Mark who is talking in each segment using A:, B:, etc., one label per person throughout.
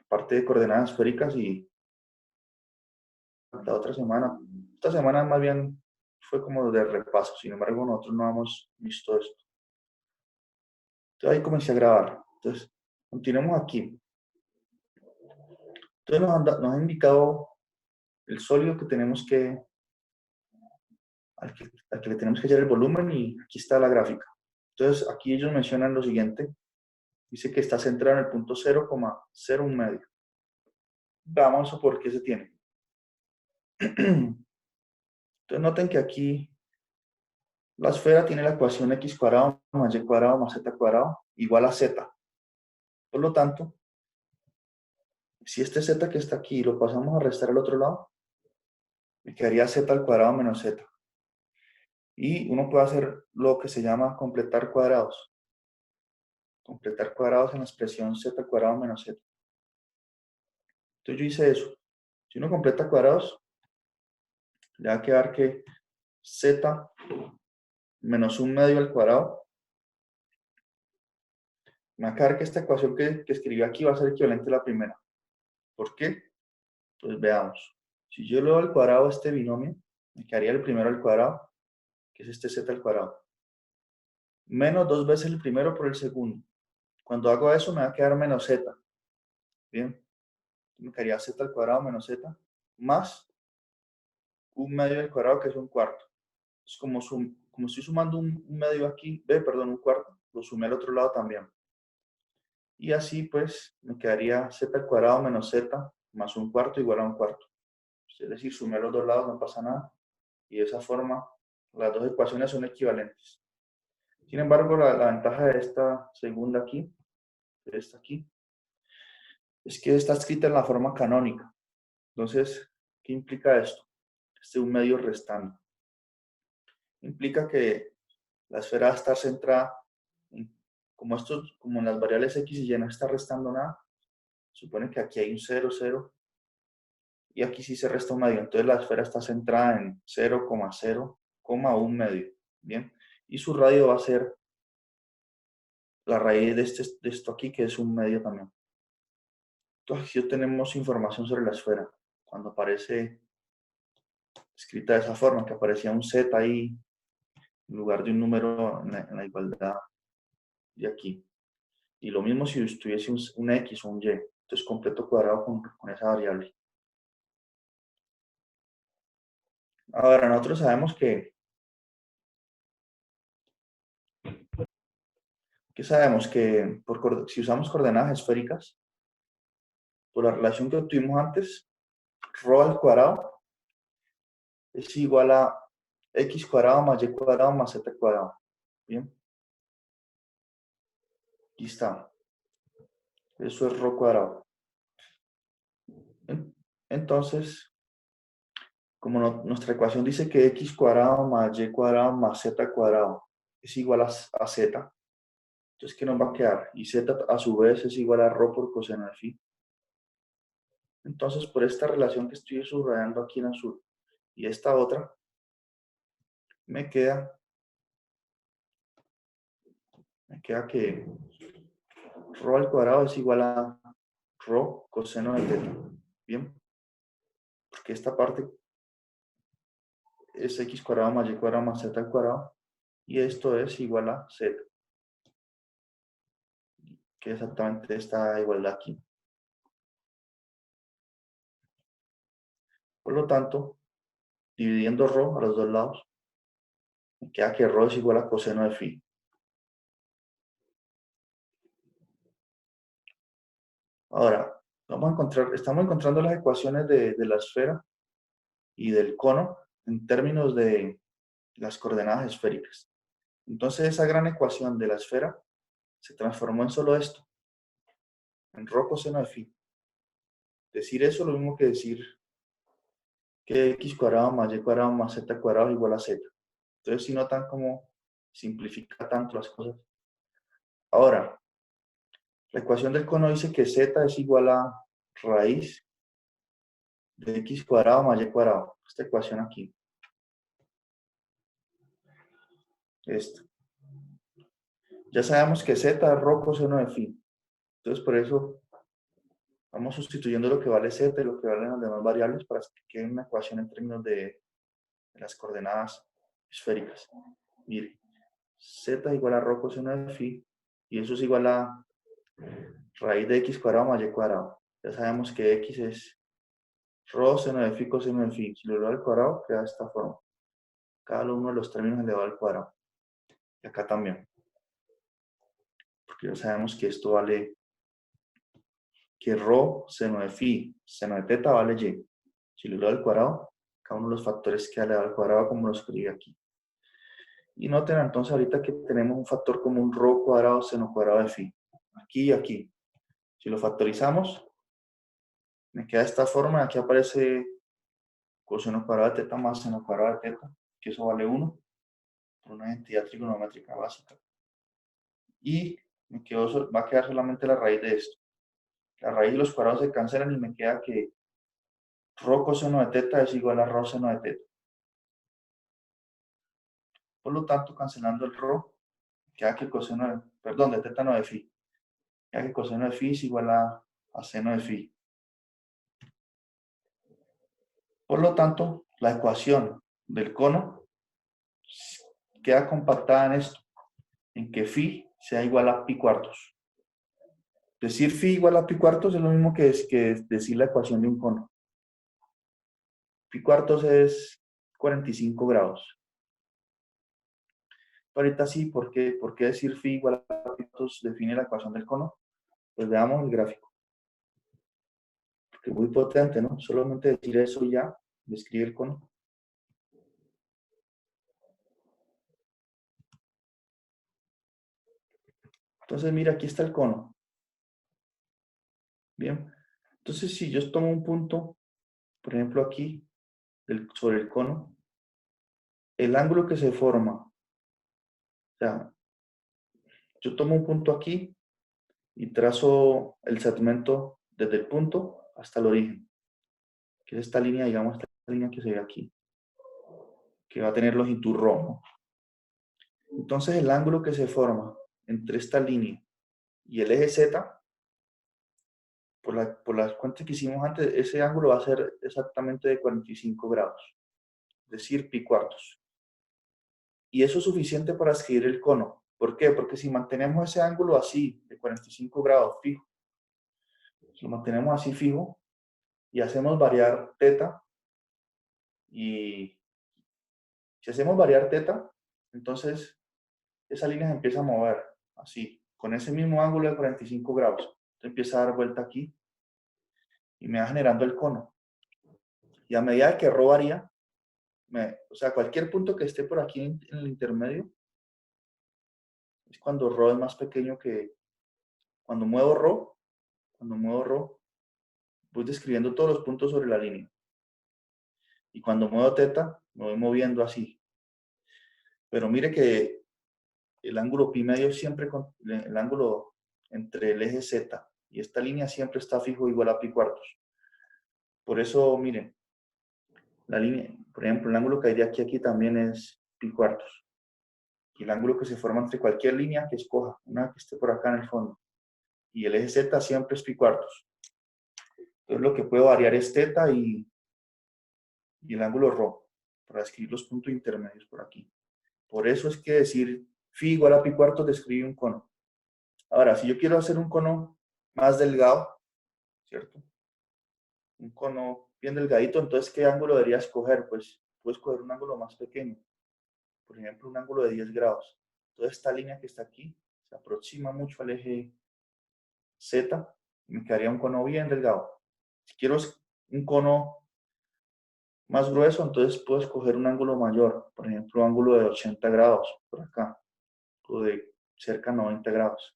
A: parte de coordenadas esféricas y la otra semana, esta semana más bien fue como de repaso, sin embargo nosotros no hemos visto esto. Entonces ahí comencé a grabar. Entonces, continuemos aquí. Entonces nos han indicado el sólido que tenemos que, al que le tenemos que hallar el volumen y aquí está la gráfica. Entonces aquí ellos mencionan lo siguiente. Dice que está centrado en el punto 0,01 medio. Veamos por qué se tiene. Entonces noten que aquí la esfera tiene la ecuación x cuadrado más y cuadrado más z cuadrado igual a z. Por lo tanto, si este z que está aquí lo pasamos a restar al otro lado, me quedaría z al cuadrado menos z. Y uno puede hacer lo que se llama completar cuadrados. Completar cuadrados en la expresión z al cuadrado menos z. Entonces yo hice eso. Si uno completa cuadrados, le va a quedar que z menos 1 medio al cuadrado. Me va a quedar que esta ecuación que escribí aquí va a ser equivalente a la primera. ¿Por qué? Pues veamos. Si yo le doy al cuadrado a este binomio, me quedaría el primero al cuadrado, que es este z al cuadrado. Menos 2 veces el primero por el segundo. Cuando hago eso me va a quedar menos z. Bien. Me quedaría z al cuadrado menos z más 1 medio al cuadrado, que es un cuarto. Es como estoy sumando un medio aquí, perdón, un cuarto, lo sumé al otro lado también. Y así pues me quedaría z al cuadrado menos z más un cuarto igual a un cuarto. Es decir, sumé los dos lados, no pasa nada. Y de esa forma las dos ecuaciones son equivalentes. Sin embargo, la ventaja de esta segunda aquí, de esta aquí, es que está escrita en la forma canónica. Entonces, ¿qué implica esto? Este un medio restando. Implica que la esfera va a estar centrada, como en las variables x y y no está restando nada, supone que aquí hay un 0, 0, y aquí sí se resta un medio. Entonces la esfera está centrada en 0,0,1 medio. Bien, y su radio va a ser la raíz de esto aquí, que es un medio también. Entonces aquí tenemos información sobre la esfera. Cuando aparece escrita de esa forma, que aparecía un z ahí, en lugar de un número en la igualdad de aquí. Y lo mismo si tuviese un x o un y. Entonces completo cuadrado con esa variable. Ahora, nosotros sabemos que si usamos coordenadas esféricas, por la relación que obtuvimos antes, ρ al cuadrado es igual a x cuadrado más y cuadrado más z cuadrado. Bien. Aquí está. Eso es ρ cuadrado. Entonces, como nuestra ecuación dice que x cuadrado más y cuadrado más z cuadrado es igual a z, entonces, ¿qué nos va a quedar? Y z a su vez es igual a ρ por coseno de phi. Entonces, por esta relación que estoy subrayando aquí en azul y esta otra, me queda que ρ al cuadrado es igual a ρ coseno de teta. Bien, porque esta parte es x cuadrado más y cuadrado más z al cuadrado y esto es igual a z, que es exactamente esta igualdad aquí. Por lo tanto, dividiendo ρ a los dos lados, me queda que ρ es igual a coseno de phi. Ahora, estamos encontrando las ecuaciones de la esfera y del cono en términos de las coordenadas esféricas. Entonces, esa gran ecuación de la esfera se transformó en solo esto, en ρ coseno de phi. Decir eso es lo mismo que decir que x cuadrado más y cuadrado más z cuadrado es igual a z. Entonces, si notan cómo simplifica tanto las cosas. Ahora, la ecuación del cono dice que z es igual a raíz de x cuadrado más y cuadrado. Esta ecuación aquí. Esta. Ya sabemos que z es ρ coseno de phi. Entonces, por eso Vamos sustituyendo lo que vale z y lo que valen las demás variables para que quede una ecuación en términos de las coordenadas esféricas. Mire, z igual a rho coseno de phi, y eso es igual a raíz de x cuadrado más y cuadrado. Ya sabemos que x es rho seno de phi coseno de phi. Si lo elevado al cuadrado, queda de esta forma. Cada uno de los términos elevado al cuadrado. Y acá también. Porque ya sabemos que esto vale, que rho seno de phi, seno de teta vale y. Si lo elevado al cuadrado, cada uno de los factores queda elevado al cuadrado como lo escribí aquí. Y noten entonces ahorita que tenemos un factor común rho cuadrado seno cuadrado de phi. Aquí y aquí. Si lo factorizamos, me queda de esta forma. Aquí aparece coseno cuadrado de teta más seno cuadrado de teta, que eso vale 1, por una entidad trigonométrica básica. Y va a quedar solamente la raíz de esto. La raíz y los cuadrados se cancelan y me queda que rho coseno de teta es igual a rho seno de teta. Por lo tanto, cancelando el rho, queda que coseno de, perdón, de teta no de phi. Queda que coseno de phi es igual a seno de phi. Por lo tanto, la ecuación del cono queda compactada en esto, en que phi sea igual a pi cuartos. Decir phi igual a pi cuartos es lo mismo que decir la ecuación de un cono. Pi cuartos es 45 grados. Ahorita sí, ¿por qué decir phi igual a pi cuartos define la ecuación del cono? Pues veamos el gráfico. Porque es muy potente, ¿no? Solamente decir eso ya describe el cono. Entonces, mira, aquí está el cono. Bien. Entonces, si yo tomo un punto, por ejemplo aquí, sobre el cono, el ángulo que se forma, o sea, yo tomo un punto aquí y trazo el segmento desde el punto hasta el origen, que es esta línea, digamos, esta línea que se ve aquí, que va a tener longitud ρ, ¿no? Entonces, el ángulo que se forma entre esta línea y el eje Z, por las cuentas que hicimos antes, ese ángulo va a ser exactamente de 45 grados, es decir, pi cuartos. Y eso es suficiente para escribir el cono. ¿Por qué? Porque si mantenemos ese ángulo así, de 45 grados fijo, si lo mantenemos así fijo y hacemos variar teta, y si hacemos variar teta, entonces esa línea se empieza a mover así, con ese mismo ángulo de 45 grados. Entonces empieza a dar vuelta aquí y me va generando el cono. Y a medida que ρ varía, o sea, cualquier punto que esté por aquí en el intermedio, es cuando ρ es más pequeño que, cuando muevo ρ, voy describiendo todos los puntos sobre la línea. Y cuando muevo teta, me voy moviendo así. Pero mire que el ángulo pi medio siempre, el ángulo entre el eje Z y esta línea siempre está fijo igual a pi cuartos. Por eso, miren, la línea, por ejemplo, el ángulo que hay de aquí a aquí también es pi cuartos. Y el ángulo que se forma entre cualquier línea que escoja, una que esté por acá en el fondo. Y el eje Z siempre es pi cuartos. Entonces lo que puedo variar es teta y el ángulo ρ, para escribir los puntos intermedios por aquí. Por eso es que decir phi igual a pi cuartos describe un cono. Ahora, si yo quiero hacer un cono más delgado, ¿cierto? Un cono bien delgadito, entonces, ¿qué ángulo debería escoger? Pues puedo escoger un ángulo más pequeño. Por ejemplo, un ángulo de 10 grados. Entonces, esta línea que está aquí se aproxima mucho al eje Z y me quedaría un cono bien delgado. Si quiero un cono más grueso, entonces puedo escoger un ángulo mayor. Por ejemplo, un ángulo de 80 grados por acá, o de cerca a 90 grados.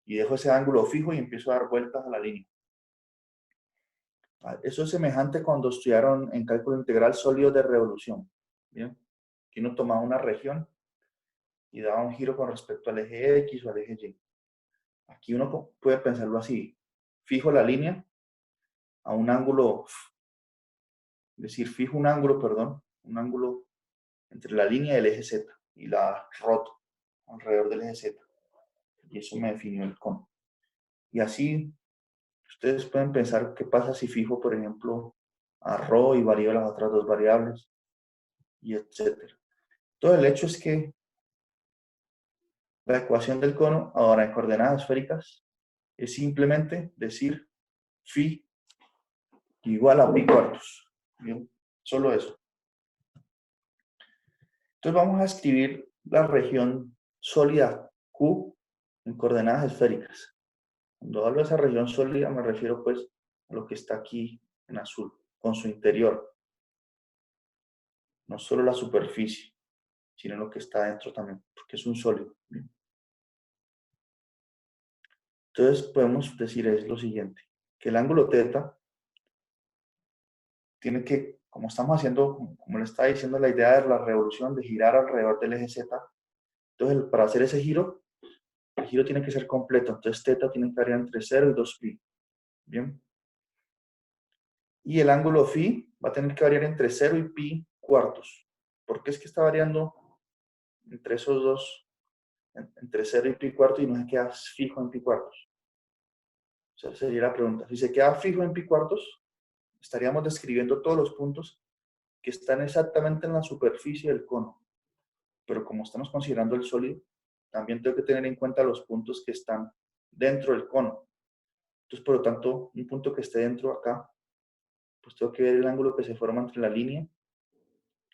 A: Y dejo ese ángulo fijo y empiezo a dar vueltas a la línea. Eso es semejante cuando estudiaron en cálculo integral sólidos de revolución. ¿Bien? Aquí uno tomaba una región y daba un giro con respecto al eje X o al eje Y. Aquí uno puede pensarlo así. Fijo la línea a un ángulo, es decir, fijo un ángulo, perdón, un ángulo entre la línea y el eje Z y la roto alrededor del eje Z. Y eso me definió el cono. Y así Ustedes pueden pensar qué pasa si fijo, por ejemplo, a ρ y varío las otras dos variables, y etcétera. Todo el hecho es que la ecuación del cono, ahora en coordenadas esféricas, es simplemente decir phi igual a pi cuartos. ¿Bien? Solo eso. Entonces vamos a escribir la región sólida Q en coordenadas esféricas. Cuando hablo de esa región sólida me refiero pues a lo que está aquí en azul, con su interior. No solo la superficie, sino lo que está dentro también, porque es un sólido. ¿Bien? Entonces podemos decir es lo siguiente, que el ángulo θ tiene que, como estamos haciendo, como le estaba diciendo, la idea de la revolución, de girar alrededor del eje Z, entonces para hacer ese giro, el giro tiene que ser completo, entonces θ tiene que variar entre 0 y 2π. ¿Bien? Y el ángulo phi va a tener que variar entre 0 y pi cuartos. ¿Por qué es que está variando entre esos dos, entre 0 y pi cuartos y no se queda fijo en pi cuartos? O sea, sería la pregunta. Si se queda fijo en pi cuartos, estaríamos describiendo todos los puntos que están exactamente en la superficie del cono. Pero como estamos considerando el sólido, también tengo que tener en cuenta los puntos que están dentro del cono. Entonces, por lo tanto, un punto que esté dentro acá, pues tengo que ver el ángulo que se forma entre la línea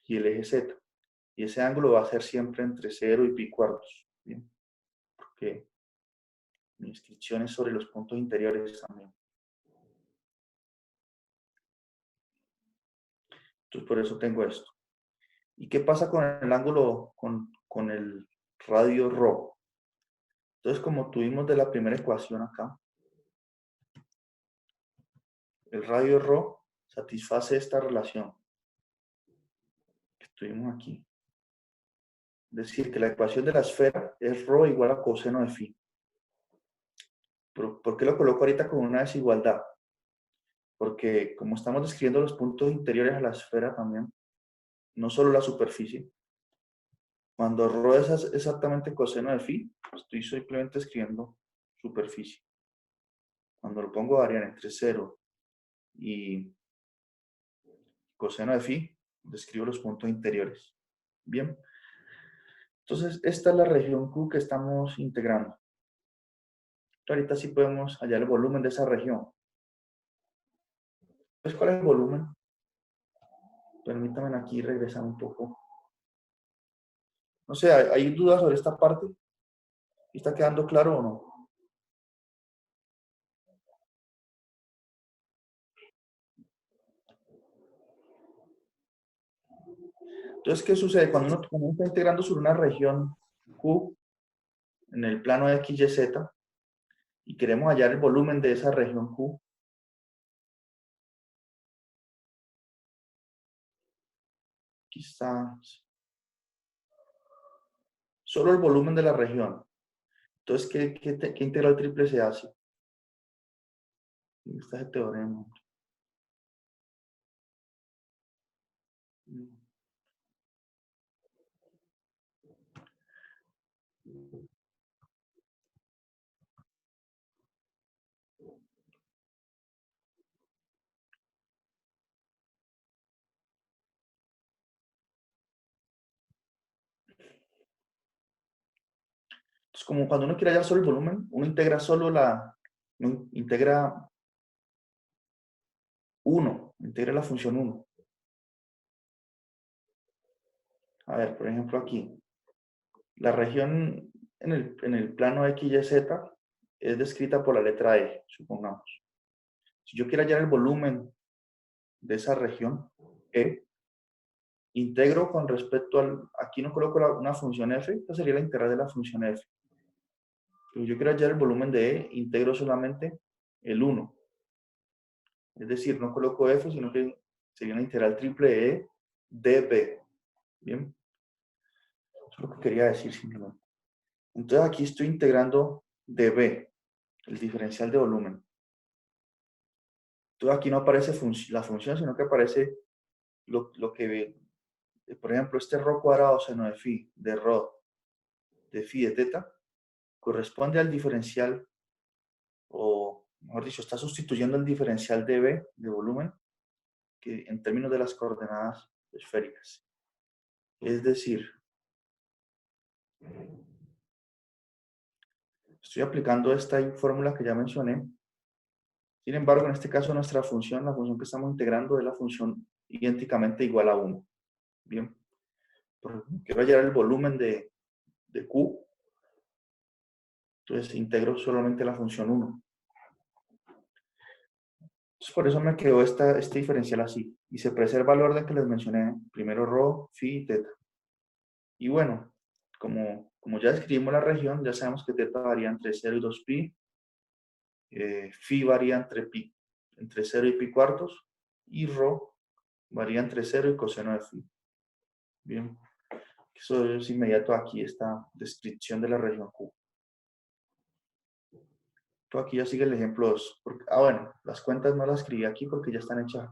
A: y el eje Z. Y ese ángulo va a ser siempre entre 0 y pi cuartos. ¿Bien? Porque mi inscripción es sobre los puntos interiores también. Entonces, por eso tengo esto. ¿Y qué pasa con el ángulo, con el radio ρ? Entonces, como tuvimos de la primera ecuación acá, el radio ρ satisface esta relación que tuvimos aquí. Es decir, que la ecuación de la esfera es ρ igual a coseno de phi. ¿Por qué lo coloco ahorita con una desigualdad? Porque como estamos describiendo los puntos interiores a la esfera también, no solo la superficie, cuando ρ es exactamente coseno de phi, estoy simplemente escribiendo superficie. Cuando lo pongo a variar entre 0 y coseno de phi, describo los puntos interiores. Bien. Entonces, esta es la región Q que estamos integrando. Ahorita sí podemos hallar el volumen de esa región. Pues, ¿cuál es el volumen? Permítanme aquí regresar un poco. No sé, ¿hay dudas sobre esta parte? ¿Está quedando claro o no? Entonces, ¿qué sucede? Cuando uno está integrando sobre una región Q en el plano de X, Y, Z y queremos hallar el volumen de esa región Q, aquí está, solo el volumen de la región. Entonces, ¿qué integral triple se hace? Aquí está el teorema. Entonces, como cuando uno quiere hallar solo el volumen, uno integra solo integra 1, integra la función 1. A ver, por ejemplo aquí, la región en el plano X, Y, Z es descrita por la letra E, supongamos. Si yo quiero hallar el volumen de esa región E, integro con respecto aquí no coloco una función f, esta sería la integral de la función f. Si yo quiero hallar el volumen de E, integro solamente el 1. Es decir, no coloco f, sino que sería una integral triple de E dB. Bien, eso es lo que quería decir simplemente. Entonces aquí estoy integrando dB, el diferencial de volumen. Entonces aquí no aparece la función, sino que aparece lo que ve. Por ejemplo, este ρ cuadrado seno de phi, de ρ, de phi de θ, corresponde al diferencial o mejor dicho, está sustituyendo el diferencial de B, de volumen, que en términos de las coordenadas esféricas. Es decir, estoy aplicando esta fórmula que ya mencioné. Sin embargo, en este caso nuestra función, la función que estamos integrando es la función idénticamente igual a 1. Bien, quiero hallar el volumen de Q, entonces integro solamente la función 1. Entonces, por eso me quedó este diferencial así. Y se preserva el orden que les mencioné. Primero ρ, phi y teta. Y bueno, como ya describimos la región, ya sabemos que teta varía entre 0 y 2pi. Phi varía entre 0 y pi cuartos. Y ρ varía entre 0 y coseno de phi. Bien. Eso es inmediato aquí, esta descripción de la región Q. Esto aquí ya sigue el ejemplo 2. Bueno, las cuentas no las escribí aquí porque ya están hechas.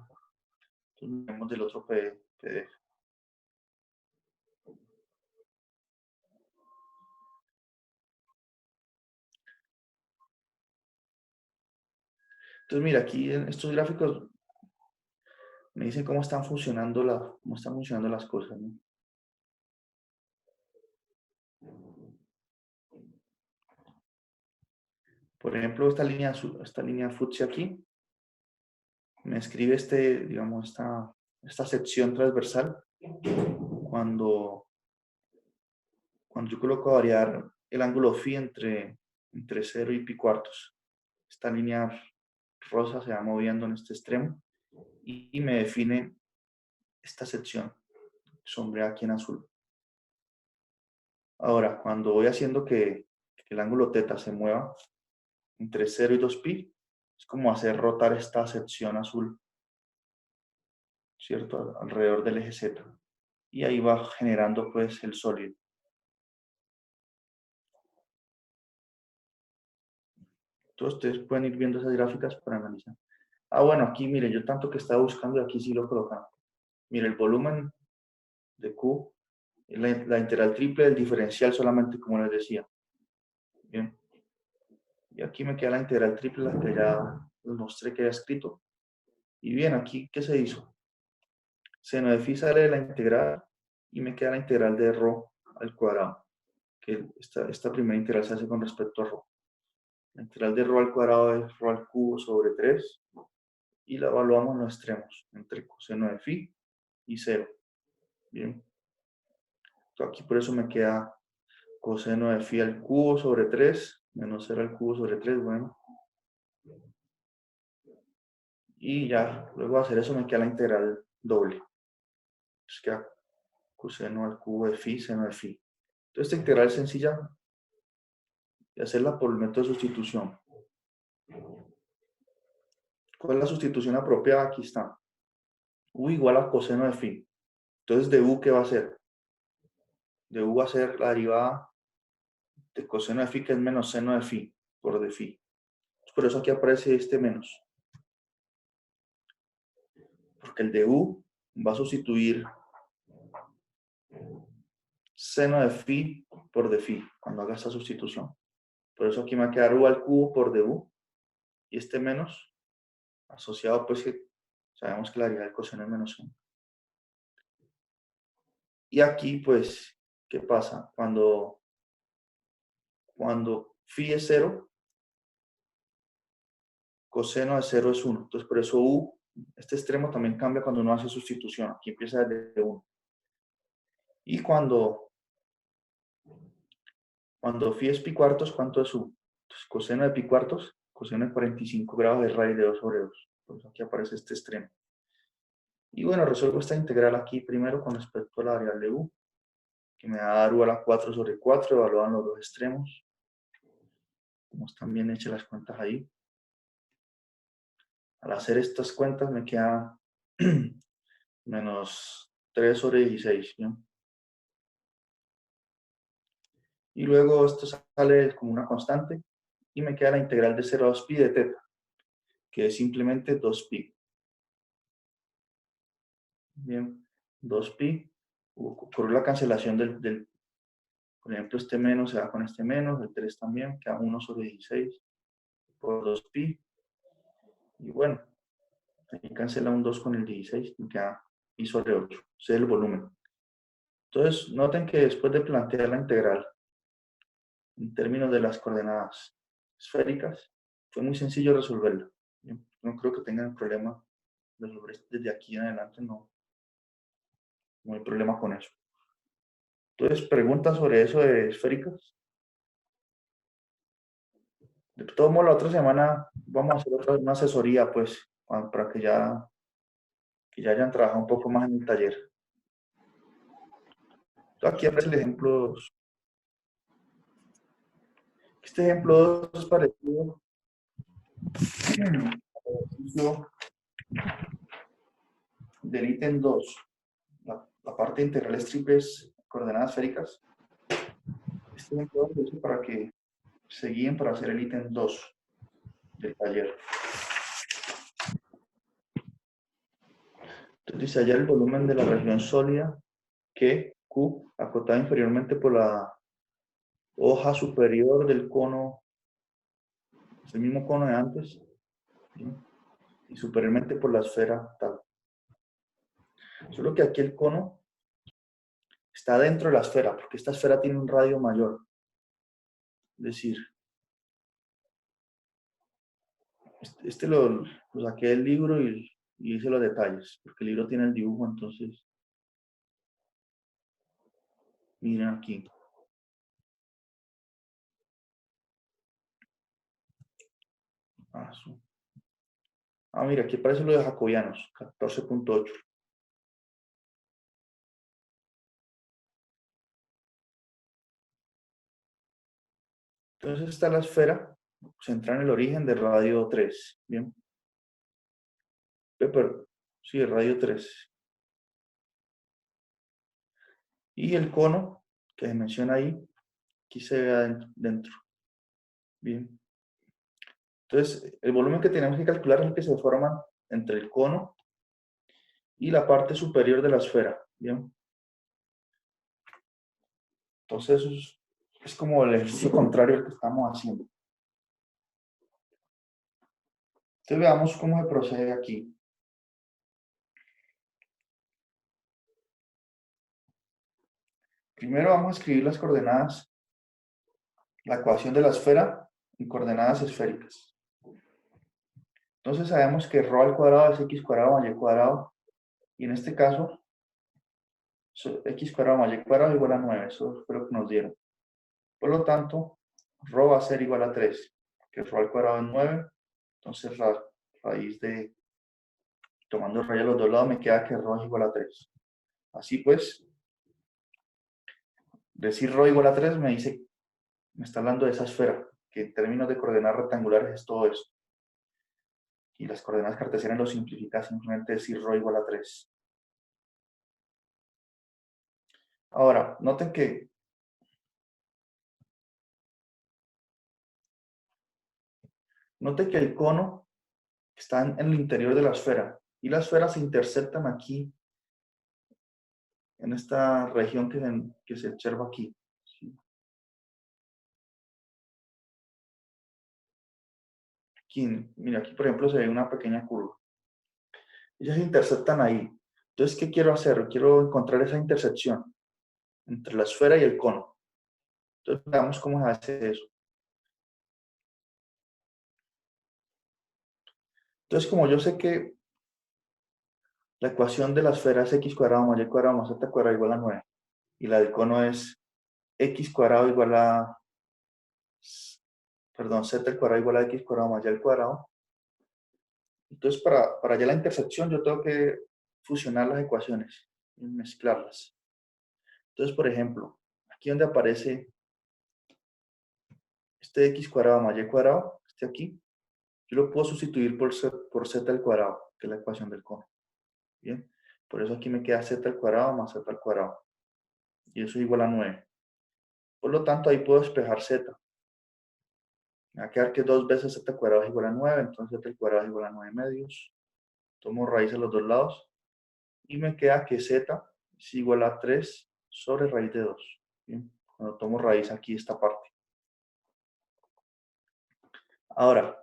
A: Entonces, vemos del otro PDF. Entonces, mira, aquí en estos gráficos me dicen cómo están funcionando, las cosas, ¿no? Por ejemplo, esta línea fucsia aquí me escribe digamos, esta sección transversal cuando yo coloco a variar el ángulo phi entre 0 y pi cuartos. Esta línea rosa se va moviendo en este extremo y me define esta sección sombreada aquí en azul. Ahora, cuando voy haciendo que el ángulo θ se mueva entre 0 y 2pi, es como hacer rotar esta sección azul, ¿cierto? Alrededor del eje Z. Y ahí va generando pues el sólido. Entonces ustedes pueden ir viendo esas gráficas para analizar. Bueno, aquí miren, yo tanto que estaba buscando y aquí sí lo colocan. Mire, el volumen de Q, la integral triple del diferencial solamente, como les decía. Bien. Y aquí me queda la integral triple, la que ya les mostré que había escrito. Y bien, aquí, ¿qué se hizo? Seno de phi sale de la integral y me queda la integral de ρ al cuadrado, que esta primera integral se hace con respecto a ρ. La integral de ρ al cuadrado es ρ al cubo sobre 3 y la evaluamos en los extremos, entre coseno de phi y 0. Bien. Entonces aquí por eso me queda coseno de phi al cubo sobre 3 menos 0 al cubo sobre 3, bueno. Y ya, luego de hacer eso me queda la integral doble. Entonces queda coseno al cubo de phi, seno de phi. Entonces esta integral es sencilla de hacerla por el método de sustitución. ¿Cuál es la sustitución apropiada? Aquí está. U igual a coseno de phi. Entonces de U, ¿qué va a ser? De U va a ser la derivada de coseno de phi, que es menos seno de phi, por de phi. Por eso aquí aparece este menos. Porque el de U va a sustituir seno de phi por de phi, cuando haga esta sustitución. Por eso aquí me va a quedar U al cubo por de U. Y este menos, asociado, pues que sabemos que la derivada del coseno es menos 1. Y aquí, pues, ¿qué pasa? Cuando phi es 0, coseno de 0 es 1. Entonces, por eso U, este extremo también cambia cuando uno hace sustitución. Aquí empieza desde 1. Y cuando phi es pi cuartos, ¿cuánto es U? Entonces, coseno de pi cuartos, coseno de 45 grados de raíz de 2 sobre 2. Entonces, aquí aparece este extremo. Y bueno, resuelvo esta integral aquí primero con respecto a la variable U, que me va a dar U a la 4 sobre 4, evaluaban los dos extremos. Como están bien hechas las cuentas ahí. Al hacer estas cuentas me queda menos 3 sobre 16, ¿no? Y luego esto sale como una constante y me queda la integral de 0 a 2pi de θ, que es simplemente 2pi. Bien, 2pi. Ocurrió la cancelación por ejemplo, este menos se va con este menos, el 3 también, queda 1 sobre 16 por 2pi. Y bueno, aquí cancela un 2 con el 16, y queda pi sobre 8. Ese es el volumen. Entonces, noten que después de plantear la integral en términos de las coordenadas esféricas, fue muy sencillo resolverla. No creo que tengan problema de resolver desde aquí en adelante, no hay problema con eso. Entonces, preguntas sobre eso de esféricas. De todo modo, la otra semana vamos a hacer una asesoría, pues, para que ya hayan trabajado un poco más en el taller. Aquí aparece el ejemplo 2. Este ejemplo 2 es parecido al ejercicio del ítem 2. La parte de integrales triples coordenadas esféricas. Este ejemplo 2 lo hice para que se guíen para hacer el ítem 2 del taller. Entonces dice hallar el volumen de la región sólida que Q acotada inferiormente por la hoja superior del cono, es el mismo cono de antes, ¿sí? Y superiormente por la esfera tal. Solo que aquí el cono está dentro de la esfera, porque esta esfera tiene un radio mayor. Es decir, este lo saqué del libro y hice los detalles, porque el libro tiene el dibujo, entonces, miren aquí. Mira, aquí aparece lo de jacobianos, 14.8. Entonces está la esfera centrada en el origen del radio 3. Bien. Pero, sí, el radio 3. Y el cono que se menciona ahí, aquí se ve dentro. Bien. Entonces, el volumen que tenemos que calcular es el que se forma entre el cono y la parte superior de la esfera. Bien. Entonces, eso es como el ejercicio contrario al que estamos haciendo. Entonces, veamos cómo se procede aquí. Primero vamos a escribir las coordenadas, la ecuación de la esfera en coordenadas esféricas. Entonces sabemos que ρ al cuadrado es x cuadrado más y cuadrado, y en este caso, x cuadrado más y cuadrado igual a 9, eso fue lo que nos dieron. Por lo tanto, ρ va a ser igual a 3, que ρ al cuadrado es 9, entonces la raíz de, tomando raíz a los dos lados, me queda que ρ es igual a 3. Así pues, decir ρ igual a 3 me está hablando de esa esfera, que en términos de coordenadas rectangulares es todo esto. Y las coordenadas cartesianas lo simplifica simplemente decir ρ igual a 3. Ahora, noten que el cono está en el interior de la esfera y las esferas se interceptan aquí en esta región que se observa aquí. ¿Sí? Aquí, mira, aquí por ejemplo se ve una pequeña curva. Ellas se interceptan ahí. Entonces, ¿qué quiero hacer? Quiero encontrar esa intersección entre la esfera y el cono. Entonces, veamos cómo se hace eso. Entonces, como yo sé que la ecuación de la esfera es x cuadrado más y cuadrado más z cuadrado igual a 9, y la del cono es x cuadrado igual a, perdón, z al cuadrado igual a x cuadrado más y al cuadrado. Entonces, para hallar la intersección, yo tengo que fusionar las ecuaciones y mezclarlas. Entonces, por ejemplo, aquí donde aparece este x cuadrado más y cuadrado, este aquí, yo lo puedo sustituir por z al cuadrado, que es la ecuación del cono. Bien, por eso aquí me queda z al cuadrado más z al cuadrado. Y eso es igual a 9. Por lo tanto, ahí puedo despejar z. Me va a quedar que 2 veces z al cuadrado es igual a 9, entonces z al cuadrado es igual a 9 medios. Tomo raíz a los dos lados y me queda que z es igual a 3 sobre raíz de 2. Bien, cuando tomo raíz aquí esta parte. Ahora,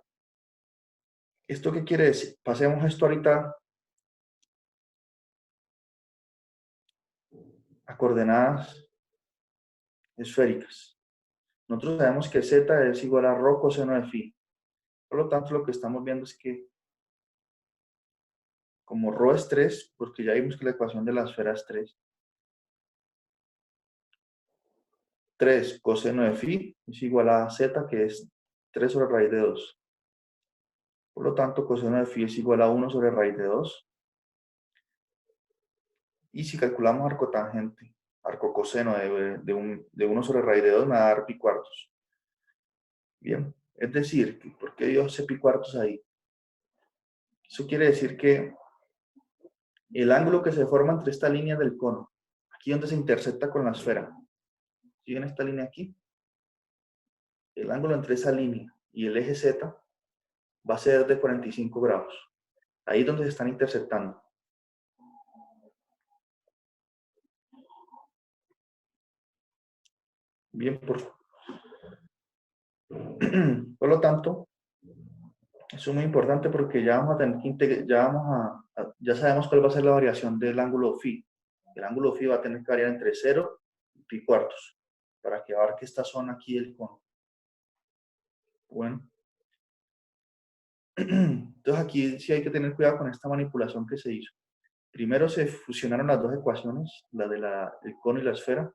A: ¿Esto qué quiere decir? Pasemos esto ahorita a coordenadas esféricas. Nosotros sabemos que z es igual a rho coseno de phi. Por lo tanto, lo que estamos viendo es que como rho es 3, porque ya vimos que la ecuación de la esfera es 3, 3 coseno de phi es igual a z, que es 3 sobre raíz de 2. Por lo tanto, coseno de phi es igual a 1 sobre raíz de 2. Y si calculamos arco tangente, arco coseno de 1 sobre raíz de 2, me va a dar pi cuartos. Bien, es decir, ¿por qué dio ese pi cuartos ahí? Eso quiere decir que el ángulo que se forma entre esta línea del cono, aquí donde se intersecta con la esfera, ¿sí ven esta línea aquí? El ángulo entre esa línea y el eje Z va a ser de 45 grados. Ahí es donde se están intersectando. Bien, por lo tanto, eso es muy importante porque ya vamos a tener que integrar, ya sabemos cuál va a ser la variación del ángulo phi. El ángulo phi va a tener que variar entre 0 y pi cuartos para que abarque esta zona aquí del cono. Bueno, entonces aquí sí hay que tener cuidado con esta manipulación que se hizo. Primero se fusionaron las dos ecuaciones, la del cono y la esfera,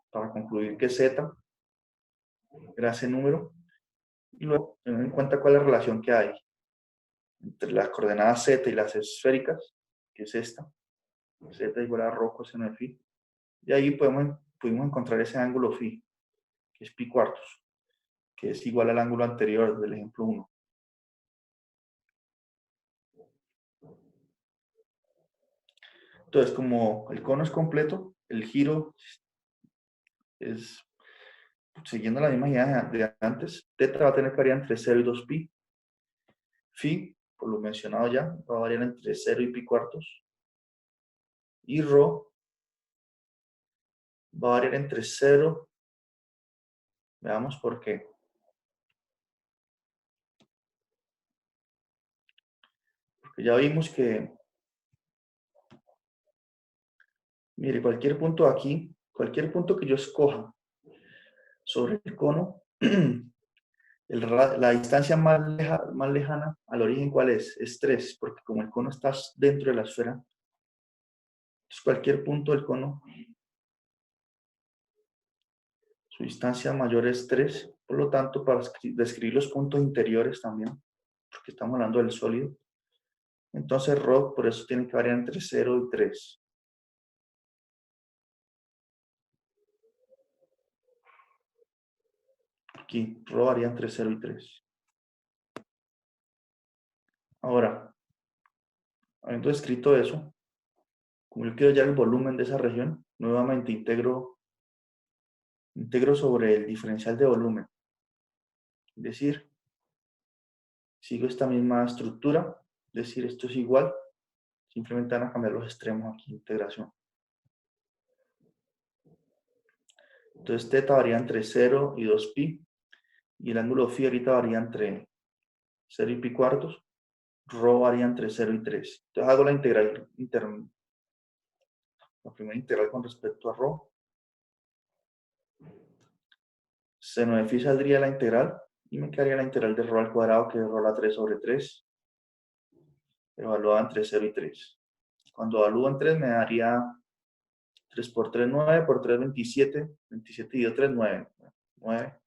A: para concluir que z era ese número, y luego tener en cuenta cuál es la relación que hay entre las coordenadas z y las esféricas, que es esta, z igual a rho coseno de phi, y ahí pudimos encontrar ese ángulo phi, que es pi cuartos, que es igual al ángulo anterior del ejemplo 1. Entonces, como el cono es completo, el giro es, siguiendo la misma idea de antes, teta va a tener que variar entre 0 y 2pi. Phi, por lo mencionado ya, va a variar entre 0 y pi cuartos. Y rho va a variar entre 0, veamos por qué. Porque ya vimos que, mire, cualquier punto aquí, cualquier punto que yo escoja sobre el cono, la distancia más lejana al origen, ¿cuál es? Es 3, porque como el cono está dentro de la esfera, entonces cualquier punto del cono, su distancia mayor es 3, por lo tanto, para describir los puntos interiores también, porque estamos hablando del sólido, entonces rho, por eso tiene que variar entre 0 y 3. Aquí, rho varía entre 0 y 3. Ahora, habiendo escrito eso, como yo quiero hallar el volumen de esa región, nuevamente integro sobre el diferencial de volumen. Es decir, sigo esta misma estructura, es decir, esto es igual, simplemente van a cambiar los extremos aquí, integración. Entonces, teta varía entre 0 y 2pi, y el ángulo phi ahorita varía entre 0 y pi cuartos, rho varía entre 0 y 3. Entonces hago la integral, la primera integral con respecto a rho. Seno de phi saldría la integral, y me quedaría la integral de rho al cuadrado, que es rho a la 3 sobre 3, evaluada entre 0 y 3. Cuando evalúo en 3 me daría 3 por 3, 9, por 3, 27, 27 y 3, 9. 9.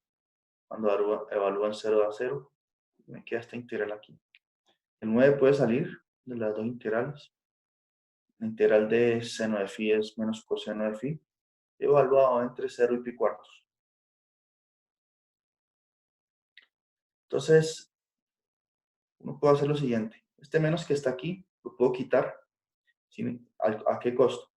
A: Cuando evalúo en 0 a 0, me queda esta integral aquí. El 9 puede salir de las dos integrales. La integral de seno de phi es menos coseno de phi, evaluado entre 0 y pi cuartos. Entonces, uno puede hacer lo siguiente. Este menos que está aquí, lo puedo quitar. ¿A qué costo?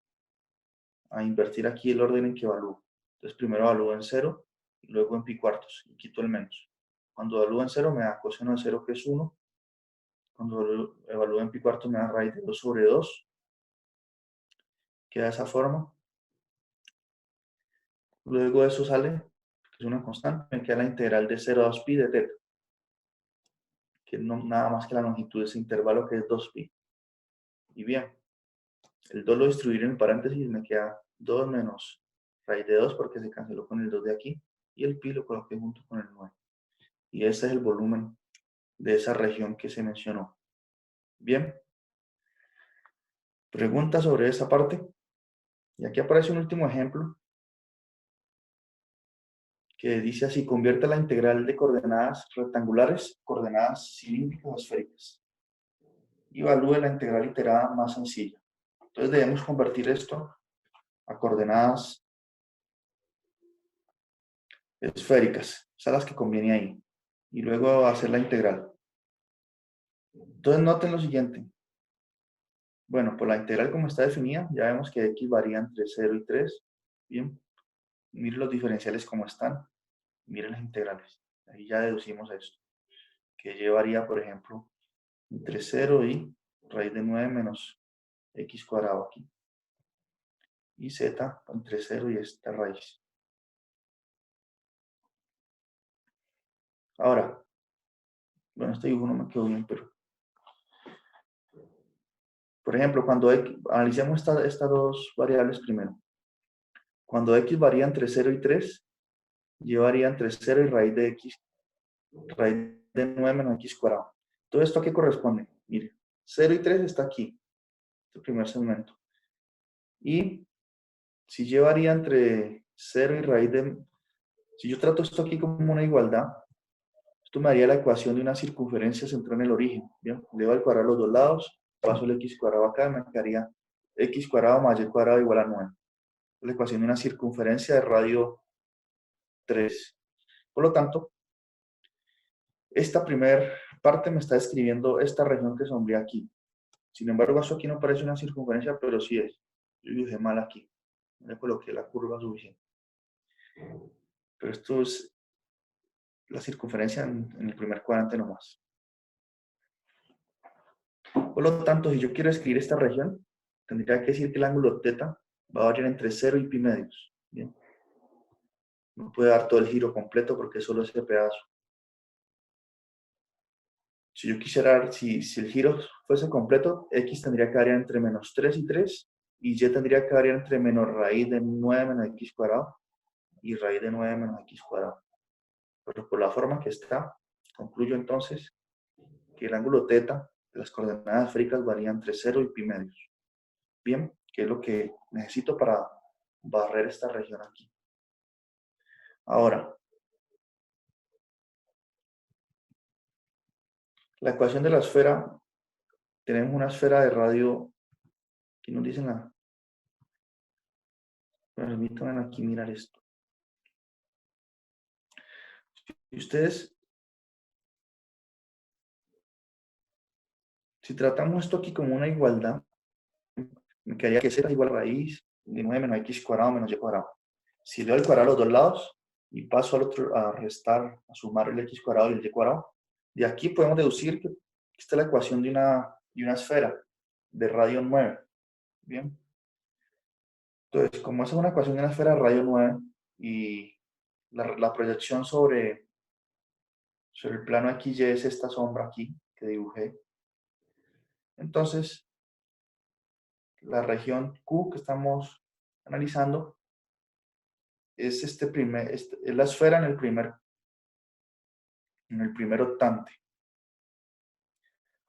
A: A invertir aquí el orden en que evalúo. Entonces, primero evalúo en 0 y luego en pi cuartos y quito el menos. Cuando evalúo en 0 me da coseno de 0, que es 1. Cuando evalúo en pi cuartos me da raíz de 2 sobre 2. Queda de esa forma. Luego eso sale, que es una constante, me queda la integral de 0 a 2pi de teta, que no nada más que la longitud de ese intervalo, que es 2pi. Y bien, el 2 lo distribuiré en el paréntesis y me queda 2 menos raíz de 2 porque se canceló con el 2 de aquí. Y el pi lo coloqué junto con el 9. Y ese es el volumen de esa región que se mencionó. Bien. Pregunta sobre esa parte. Y aquí aparece un último ejemplo que dice así: convierte la integral de coordenadas rectangulares, coordenadas cilíndricas o esféricas. Y evalúe la integral iterada más sencilla. Entonces debemos convertir esto a coordenadas esféricas, esas las que conviene ahí. Y luego hacer la integral. Entonces noten lo siguiente. Bueno, por la integral como está definida, ya vemos que x varía entre 0 y 3. Bien. Miren los diferenciales como están. Miren las integrales. Ahí ya deducimos esto. Que llevaría, por ejemplo, entre 0 y raíz de 9 menos x cuadrado aquí. Y z entre 0 y esta raíz. Ahora, bueno, este dibujo no me quedó bien, pero... Por ejemplo, cuando analicemos estas dos variables primero. Cuando x varía entre 0 y 3, llevaría entre 0 y raíz de x, raíz de 9 menos x cuadrado. ¿Todo esto a qué corresponde? Mire, 0 y 3 está aquí, este primer segmento. Y si llevaría entre 0 y raíz de... Si yo trato esto aquí como una igualdad, esto me daría la ecuación de una circunferencia centrada en el origen. ¿Bien? Elevo al cuadrado los dos lados, paso el x cuadrado acá, me quedaría x cuadrado más y cuadrado igual a 9. La ecuación de una circunferencia de radio 3. Por lo tanto, esta primera parte me está describiendo esta región que sombría aquí. Sin embargo, eso aquí no parece una circunferencia, pero sí es. Yo dibujé mal aquí. No le coloqué la curva suficiente. Pero esto es la circunferencia en el primer cuadrante nomás. Por lo tanto, si yo quiero escribir esta región, tendría que decir que el ángulo θ va a variar entre 0 y pi medios. ¿Bien? No puede dar todo el giro completo porque solo ese pedazo. Si yo quisiera, si el giro fuese completo, x tendría que variar entre menos 3 y 3, y y tendría que variar entre menos raíz de 9 menos x cuadrado y raíz de 9 menos x cuadrado. Pero por la forma que está, concluyo entonces que el ángulo θ de las coordenadas esféricas varía entre 0 y pi medios. Bien, que es lo que necesito para barrer esta región aquí. Ahora, la ecuación de la esfera, tenemos una esfera de radio, aquí nos dicen la... Permítanme aquí mirar esto. Y ustedes, si tratamos esto aquí como una igualdad, me quedaría que z igual a raíz de 9 menos x cuadrado menos y cuadrado. Si le doy el cuadrado a los dos lados y paso al otro a restar, a sumar el x cuadrado y el y cuadrado, de aquí podemos deducir que esta es la ecuación de una esfera de radio 9. Bien. Entonces, como esa es una ecuación de una esfera de radio 9 y la proyección sobre el plano XY es esta sombra aquí que dibujé, entonces la región Q que estamos analizando es es la esfera en el primer octante.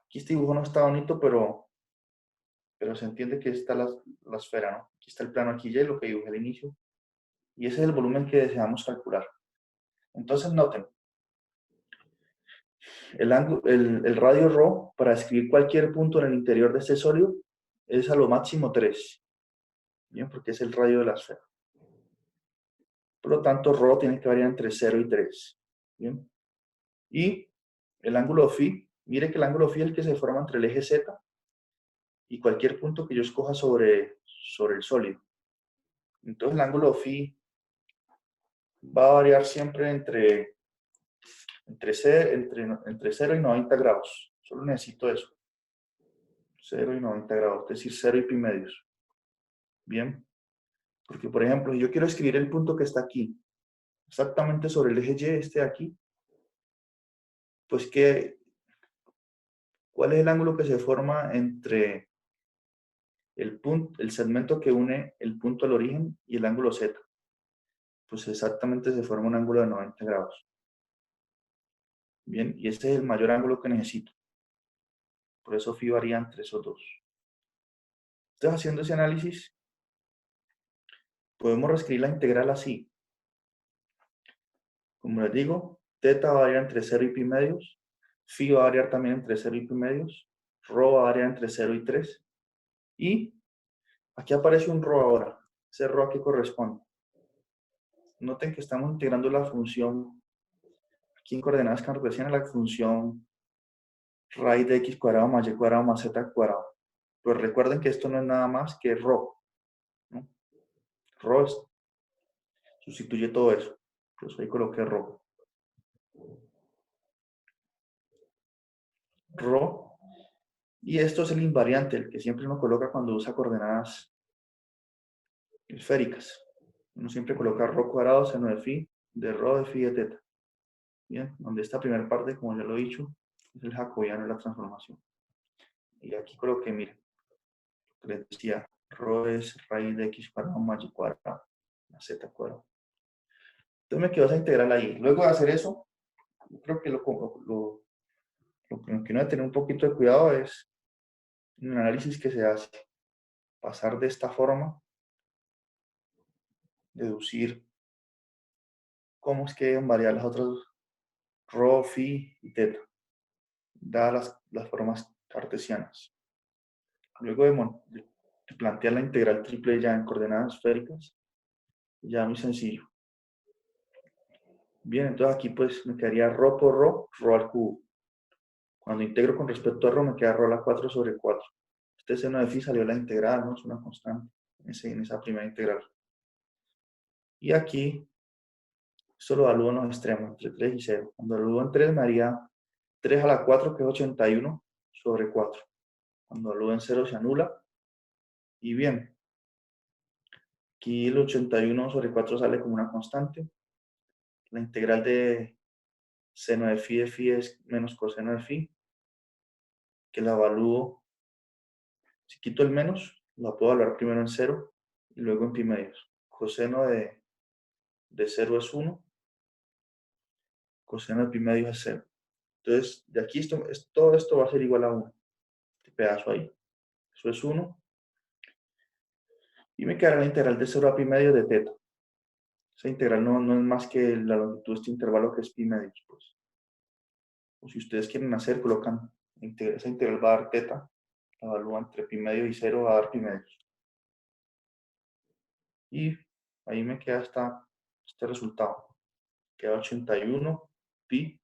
A: Aquí este dibujo no está bonito, pero se entiende que está la esfera, ¿no? Aquí está el plano XY, lo que dibujé al inicio, y ese es el volumen que deseamos calcular. Entonces noten, el radio ρ para escribir cualquier punto en el interior de este sólido es a lo máximo 3, ¿bien? Porque es el radio de la esfera. Por lo tanto, ρ tiene que variar entre 0 y 3, ¿bien? Y el ángulo φ, mire que el ángulo φ es el que se forma entre el eje Z y cualquier punto que yo escoja sobre el sólido. Entonces el ángulo φ va a variar siempre entre 0 y 90 grados. Solo necesito eso. 0 y 90 grados, es decir, 0 y pi medios. Bien. Porque, por ejemplo, si yo quiero escribir el punto que está aquí, exactamente sobre el eje Y, este de aquí, pues que ¿Cuál es el ángulo que se forma entre el segmento que une el punto al origen y el ángulo Z? Pues exactamente se forma un ángulo de 90 grados. Bien, y ese es el mayor ángulo que necesito. Por eso phi varía entre esos dos. Entonces, haciendo ese análisis, podemos reescribir la integral así. Como les digo, teta va a variar entre 0 y pi medios, phi va a variar también entre 0 y pi medios, rho va a variar entre 0 y 3, y aquí aparece un rho ahora. ¿Ese rho a qué corresponde? Noten que estamos integrando la función, aquí en coordenadas cartesianas, la función raíz de x cuadrado más y cuadrado más z cuadrado. Pues recuerden que esto no es nada más que rho, ¿no? Rho sustituye todo eso. Pues ahí coloqué rho. Rho. Y esto es el invariante, el que siempre uno coloca cuando usa coordenadas esféricas. Uno siempre coloca rho cuadrado seno de phi, de rho de phi de teta. Bien, donde esta primera parte, como ya lo he dicho, es el jacobiano de la transformación. Y aquí coloqué, miren, les decía, rho es raíz de x cuadrado más y cuadrado más z cuadrado. Entonces me quedó esa integral ahí. Luego de hacer eso, yo creo que lo que uno debe tener un poquito de cuidado es un análisis que se hace. Pasar de esta forma, deducir cómo es que deben variar las otras rho, phi y teta, dadas las formas cartesianas. Luego de plantear la integral triple ya en coordenadas esféricas, ya muy sencillo. Bien, entonces aquí pues me quedaría rho por rho al cubo. Cuando integro con respecto a rho me queda rho a la 4 sobre 4. Este seno de phi salió la integral, ¿no? Es una constante en esa primera integral. Y aquí solo evalúo en los extremos, entre 3 y 0. Cuando evalúo en 3 me haría 3 a la 4, que es 81 sobre 4. Cuando evalúo en 0 se anula. Y bien, aquí el 81 sobre 4 sale como una constante. La integral de seno de phi es menos coseno de phi, que la evalúo. Si quito el menos, la puedo evaluar primero en 0 y luego en pi medios. Coseno de 0 es 1, coseno de pi medios es 0. Entonces, de aquí todo esto va a ser igual a 1. Este pedazo ahí. Eso es 1. Y me quedará la integral de 0 a pi medios de teta. Esa integral no es más que la longitud de este intervalo que es pi medios. Pues. O si ustedes quieren hacer, colocan esa integral va a dar teta. La evalúan entre pi medios y 0 va a dar pi medios. Y ahí me queda este resultado. Queda 81 pi